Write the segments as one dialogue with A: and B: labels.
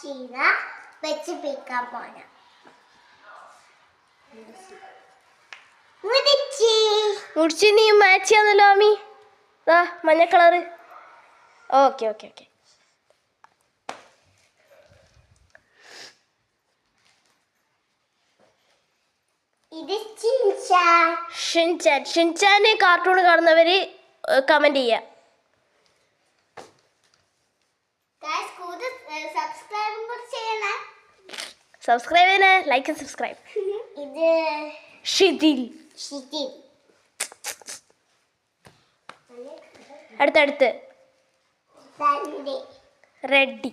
A: ചെയ്ത വെച്ച് പിടിക്കാൻ പോണ
B: മുടിച്ച് നീ മാച്ച് ചെയ്യാന്നല്ലോ ആമി. ആ മഞ്ഞ കളറ്. Okay okay okay. Shinchan cartoon കാണുന്നവര് കമന്റ് ചെയ്യാ. സബ്സ്ക്രൈബ് ചെയ്യണേ, ലൈക്ക് സബ്സ്ക്രൈബ്.
A: ഇത്
B: ഷിതിൽ. അടുത്തടുത്ത് റെഡി.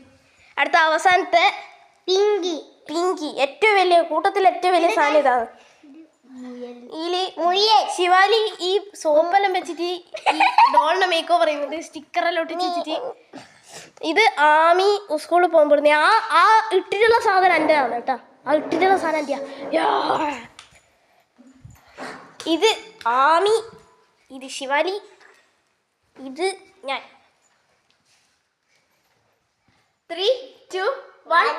B: അടുത്ത അവസാനത്തെ പിങ്കി. ഏറ്റവും വലിയ കൂട്ടത്തിൽ ഏറ്റവും വലിയ സാധനം ഇതാണ്. ശിവാലി ഈ സോപ്പെല്ലാം വെച്ചിട്ട് ഈ ഡോളിന്റെ മേക്ക് ഓവർ ചെയ്യുന്നത്, സ്റ്റിക്കറെല്ലാം ഒട്ടിച്ച് വെച്ചിട്ട്. ഇത് ആമി സ്കൂളിൽ പോകുമ്പോൾ ആ ഇട്ടിട്ടുള്ള സാധനം എൻ്റെ ആണ് കേട്ടോ. ആ ഇട്ടിട്ടുള്ള സാധനം എന്റെയാ. ഇത് ആമി, ഇത് ശിവാലി, ഇത് ഞാൻ. 3, 2, 1